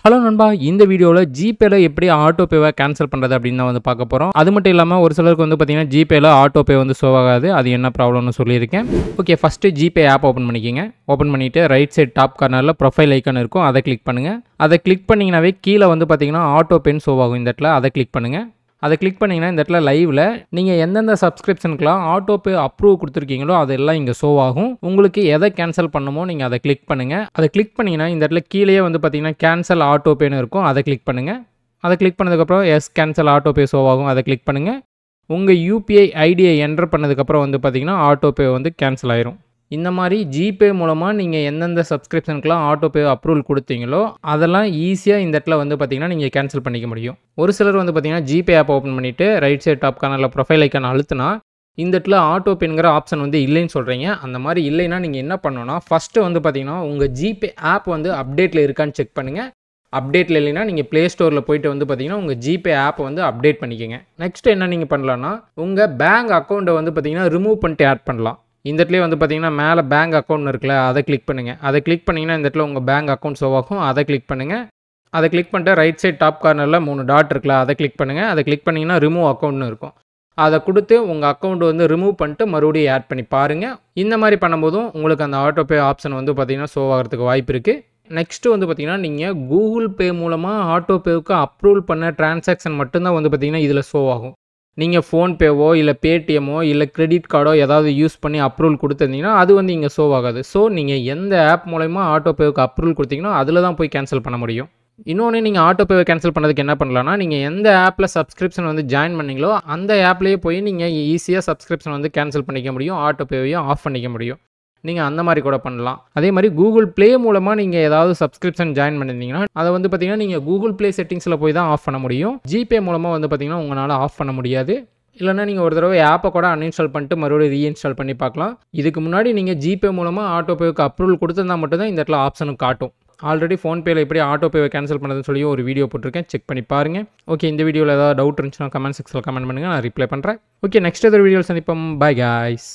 Hello நண்பா, இந்த வீடியோவில் ஜிபேல எப்படி ஆட்டோ பேவை கேன்சல் பண்ணுறது அப்படின்னு தான் வந்து பார்க்க போகிறோம். அது மட்டும் இல்லாமல் ஒரு சிலருக்கு வந்து பார்த்தீங்கன்னா ஜிபேல ஆட்டோ பே வந்து ஷோ ஆகாது. அது என்ன ப்ராப்ளம்னு சொல்லியிருக்கேன். Okay, first GPay app open பண்ணிக்கோங்க. ஓப்பன் பண்ணிவிட்டு ரைட் சைட் டாப் கார்னரில் ப்ரொஃபைல் ஐக்கான் இருக்கும், அதை கிளிக் பண்ணுங்கள். அதை கிளிக் பண்ணிங்கனாவே கீழே வந்து பார்த்தீங்கன்னா ஆட்டோ பேன்னு ஷோ ஆகும். இந்த இடத்துல அதை கிளிக் பண்ணுங்கள். அதை கிளிக் பண்ணிங்கன்னா இந்த இடத்துல லைவில் நீங்கள் எந்தெந்த சப்ஸ்கிரிப்ஷனுக்குலாம் ஆட்டோ பே அப்ரூவ் கொடுத்துருக்கீங்களோ அதெல்லாம் இங்கே ஷோ ஆகும். உங்களுக்கு எதை கேன்சல் பண்ணணுமோ நீங்கள் அதை கிளிக் பண்ணுங்கள். அதை கிளிக் பண்ணிங்கன்னா இந்த இடத்துல கீழே வந்து பார்த்தீங்கன்னா கேன்சல் ஆட்டோ பேன்னு இருக்கும், அதை கிளிக் பண்ணுங்கள். அதை கிளிக் பண்ணதுக்கப்புறம் yes cancel auto pay show ஆகும், அதை கிளிக் பண்ணுங்கள். உங்கள் யூபிஐ ஐடியை என்டர் பண்ணதுக்கப்புறம் வந்து பார்த்தீங்கன்னா ஆட்டோ பே வந்து கேன்சல் ஆயிரும். இந்த மாதிரி ஜிபே மூலமாக நீங்கள் எந்தெந்த சப்ஸ்கிரிப்ஷனுக்குலாம் ஆட்டோ பே அப்ரூவல் கொடுத்தீங்களோ அதெல்லாம் ஈஸியாக இந்த இடத்துல வந்து பார்த்தீங்கன்னா நீங்கள் கேன்சல் பண்ணிக்க முடியும். ஒரு சிலர் வந்து பார்த்தீங்கன்னா ஜிபே ஆப் ஓப்பன் பண்ணிவிட்டு ரைட் சைட் டாப் கார்னரில் ப்ரொஃபைல் ஐக்கான் அழுத்தினா இந்த இடத்துல ஆட்டோ பேங்கிற ஆப்ஷன் வந்து இல்லைன்னு சொல்கிறீங்க. அந்த மாதிரி இல்லைன்னா நீங்கள் என்ன பண்ணணும்னா ஃபஸ்ட்டு வந்து பார்த்தீங்கன்னா உங்கள் ஜிபே ஆப் வந்து அப்டேட்டில் இருக்கான்னு செக் பண்ணுங்கள். அப்டேட்டில் இல்லைன்னா நீங்கள் ப்ளே ஸ்டோரில் போய்ட்டு வந்து பார்த்தீங்கன்னா உங்கள் ஜிபே ஆப்பை வந்து அப்டேட் பண்ணிக்கோங்க. நெக்ஸ்ட் என்ன நீங்கள் பண்ணலான்னா உங்கள் பேங்க் அக்கௌண்ட்டை வந்து பார்த்தீங்கன்னா ரிமூவ் பண்ணிட்டு ஆட் பண்ணலாம். இந்த இடத்துல வந்து பார்த்தீங்கன்னா மேலே பேங்க் அக்கௌண்ட் இருக்குல்ல, அதை கிளிக் பண்ணுங்கள். அதை கிளிக் பண்ணிங்கன்னா இந்த இடத்துல உங்கள் பேங்க் அக்கௌண்ட் ஷோ ஆகும், அதை கிளிக் பண்ணுங்கள். அதை கிளிக் பண்ணிட்டு ரைட் சைட் டாப் கார்னரில் 3 டாட் இருக்குல்ல, அதை கிளிக் பண்ணுங்கள். அதை கிளிக் பண்ணிங்கன்னா ரிமூவ் அக்கௌண்ட்னு இருக்கும். அதை கொடுத்து உங்கள் அக்கௌண்ட் வந்து ரிமூவ் பண்ணிட்டு மறுபடியும் ஆட் பண்ணி பாருங்கள். இந்த மாதிரி பண்ணும்போதும் உங்களுக்கு அந்த ஆட்டோ பே ஆப்ஷன் வந்து பார்த்தீங்கன்னா ஷோ ஆகிறதுக்கு வாய்ப்பு இருக்குது. நெக்ஸ்ட்டு வந்து பார்த்தீங்கன்னா நீங்கள் கூகுள் பே மூலமாக ஆட்டோ பேவுக்கு அப்ரூவல் பண்ண டிரான்சாக்ஷன் மட்டும்தான் வந்து பார்த்தீங்கன்னா இதில் ஷோ ஆகும். நீங்கள் ஃபோன்பேவோ இல்லை பேடிஎம்மோ இல்லை கிரெடிட் கார்டோ ஏதாவது யூஸ் பண்ணி அப்ரூவல் கொடுத்துருந்தீங்கன்னா அது வந்து இங்கே ஷோ ஆகாது. ஸோ நீங்கள் எந்த ஆப் மூலமா ஆட்டோ பேவுக்கு அப்ரூவல் கொடுத்தீங்கன்னா அதில் தான் போய் கேன்சல் பண்ண முடியும். இன்னொன்று, நீங்கள் ஆட்டோ பேவை கேன்சல் பண்ணுறதுக்கு என்ன பண்ணலாம்னா நீங்கள் எந்த ஆப்பில் சப்ஸ்கிரிப்ஷன் வந்து ஜாயின் பண்ணீங்களோ அந்த ஆப்லேயே போய் நீங்கள் ஈஸியாக சப்ஸ்கிரிப்ஷன் வந்து கேன்சல் பண்ணிக்க முடியும், ஆட்டோ பேவையும் ஆஃப் பண்ணிக்க முடியும். நீங்கள் அந்த மாதிரி கூட பண்ணலாம். அதே மாதிரி கூகுள் ப்ளே மூலமாக நீங்கள் ஏதாவது சப்ஸ்கிரிப்ஷன் ஜாயின் பண்ணியிருந்தீங்கன்னா அதை வந்து பார்த்தீங்கன்னா நீங்கள் கூகுள் ப்ளே செட்டிங்ஸில் போய் தான் ஆஃப் பண்ண முடியும். ஜிபே மூலமாக வந்து பார்த்தீங்கன்னா உங்களால் ஆஃப் பண்ண முடியாது. இல்லைனா நீங்கள் ஒரு தடவை ஆப்பை கூட அன்இன்ஸ்டால் பண்ணிட்டு மறுபடியும் ரீஇன்ஸ்டால் பண்ணி பார்க்கலாம். இதுக்கு முன்னாடி நீங்கள் ஜிபே மூலமாக ஆட்டோ பேவுக்கு அப்ரூவல் கொடுத்துருந்தா மட்டும்தான் இந்த இடத்துல ஆப்ஷனுக்கு காட்டும். ஆல்ரெடி ஃபோன்பேயில் எப்படி ஆட்டோ பேவை கேன்சல் பண்ணுறதுன்னு சொல்லி ஒரு வீடியோ போட்டிருக்கேன், செக் பண்ணி பாருங்கள். ஓகே, இந்த வீடியோவில் ஏதாவது டவுட் இருந்துச்சுன்னா கமெண்ட் செக்ஷனில் கமெண்ட் பண்ணுங்கள், நான் ரிப்ளை பண்ணுறேன். ஓகே, நெக்ஸ்ட் ஏதாவது வீடியோவில் சந்திப்போம். By guys.